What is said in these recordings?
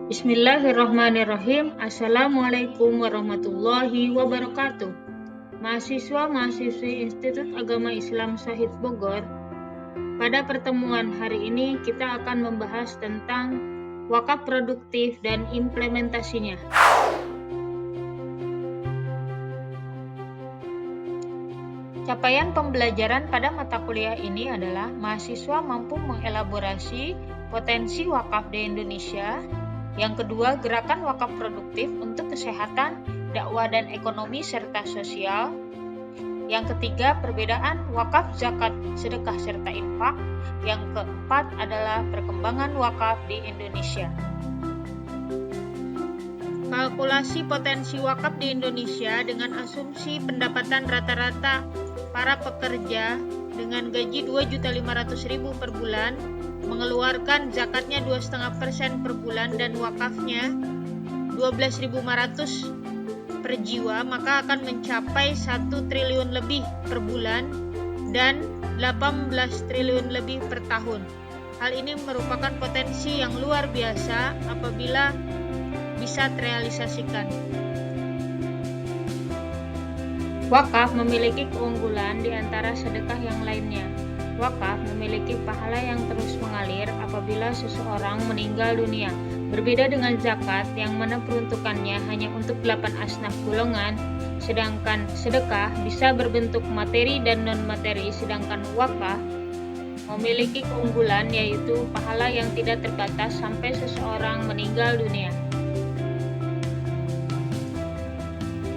Bismillahirrahmanirrahim. Assalamualaikum warahmatullahi wabarakatuh. Mahasiswa-mahasiswi Institut Agama Islam Syahid Bogor, pada pertemuan hari ini kita akan membahas tentang wakaf produktif dan implementasinya. Capaian pembelajaran pada mata kuliah ini adalah mahasiswa mampu mengelaborasi potensi wakaf di Indonesia. Yang kedua, gerakan wakaf produktif untuk kesehatan, dakwah dan ekonomi serta sosial. Yang ketiga, perbedaan wakaf, zakat, sedekah serta infak. Yang keempat adalah perkembangan wakaf di Indonesia. Kalkulasi potensi wakaf di Indonesia dengan asumsi pendapatan rata-rata para pekerja dengan gaji 2.500.000 per bulan, mengeluarkan zakatnya 2,5% per bulan dan wakafnya 12.500 per jiwa, maka akan mencapai 1 triliun lebih per bulan dan 18 triliun lebih per tahun. Hal ini merupakan potensi yang luar biasa apabila bisa terrealisasikan. Wakaf memiliki keunggulan di antara sedekah yang lainnya. Wakaf memiliki pahala yang terus mengalir apabila seseorang meninggal dunia. Berbeda dengan zakat yang mana peruntukannya hanya untuk 8 asnaf golongan, sedangkan sedekah bisa berbentuk materi dan non-materi, sedangkan wakaf memiliki keunggulan yaitu pahala yang tidak terbatas sampai seseorang meninggal dunia.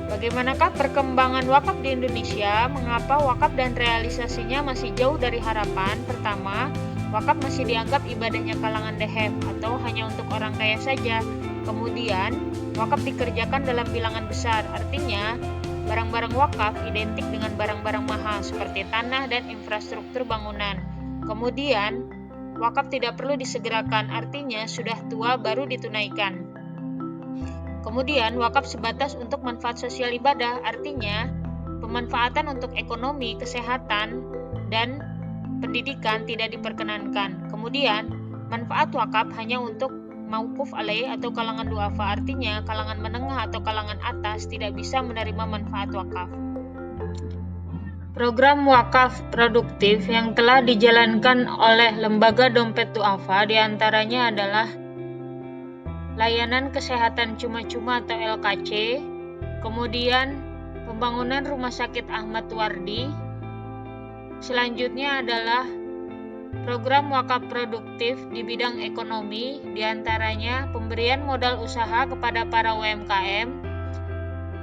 Bagaimanakah perkembangan wakaf di Indonesia? Mengapa wakaf dan realisasinya masih jauh dari harapan? Pertama, wakaf masih dianggap ibadahnya kalangan dehem atau hanya untuk orang kaya saja. Kemudian, wakaf dikerjakan dalam bilangan besar. Artinya, barang-barang wakaf identik dengan barang-barang mahal seperti tanah dan infrastruktur bangunan. Kemudian, wakaf tidak perlu disegerakan, artinya sudah tua baru ditunaikan. Kemudian, wakaf sebatas untuk manfaat sosial ibadah, artinya pemanfaatan untuk ekonomi, kesehatan, dan pendidikan tidak diperkenankan. Kemudian, manfaat wakaf hanya untuk mauquf alaih atau kalangan duafa, artinya kalangan menengah atau kalangan atas tidak bisa menerima manfaat wakaf. Program wakaf produktif yang telah dijalankan oleh Lembaga Dompet Duafa diantaranya adalah layanan kesehatan cuma-cuma atau LKC, kemudian pembangunan Rumah Sakit Ahmad Wardi. Selanjutnya adalah program wakaf produktif di bidang ekonomi, diantaranya pemberian modal usaha kepada para UMKM,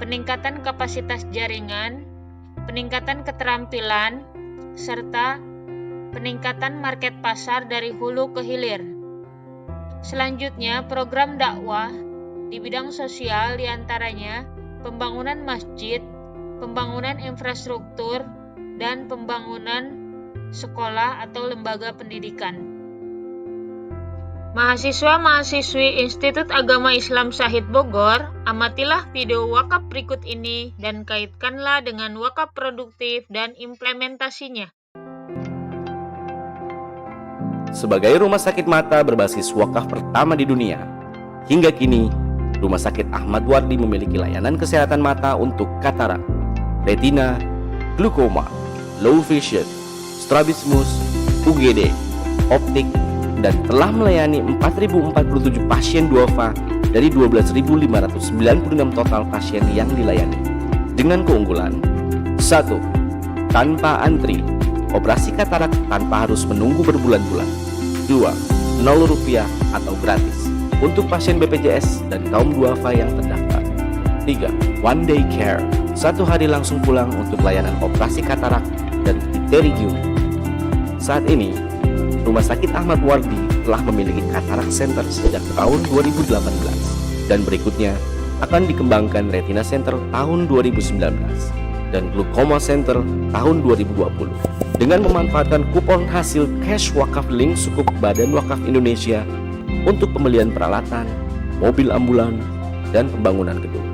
peningkatan kapasitas jaringan, peningkatan keterampilan, serta peningkatan market pasar dari hulu ke hilir. Selanjutnya, program dakwah di bidang sosial diantaranya pembangunan masjid, pembangunan infrastruktur, dan pembangunan sekolah atau lembaga pendidikan. Mahasiswa-mahasiswi Institut Agama Islam Syahid Bogor, amatilah video wakaf berikut ini dan kaitkanlah dengan wakaf produktif dan implementasinya. Sebagai rumah sakit mata berbasis wakaf pertama di dunia, hingga kini Rumah Sakit Ahmad Wardi memiliki layanan kesehatan mata untuk katarak, retina, glaukoma, low vision, strabismus, UGD, optik, dan telah melayani 4.047 pasien duafa dari 12.596 total pasien yang dilayani. Dengan keunggulan: 1. Tanpa antri, operasi katarak tanpa harus menunggu berbulan-bulan. 2. 0 rupiah atau gratis untuk pasien BPJS dan kaum duafa yang terdaftar. 3. One day care, 1 hari langsung pulang untuk layanan operasi katarak dan pterigio. Saat ini, Rumah Sakit Ahmad Wardi telah memiliki katarak center sejak tahun 2018 dan berikutnya akan dikembangkan retina center tahun 2019 dan glaukoma center tahun 2020 dengan memanfaatkan kupon hasil cash wakaf link sukuk Badan Wakaf Indonesia untuk pembelian peralatan, mobil ambulan, dan pembangunan gedung.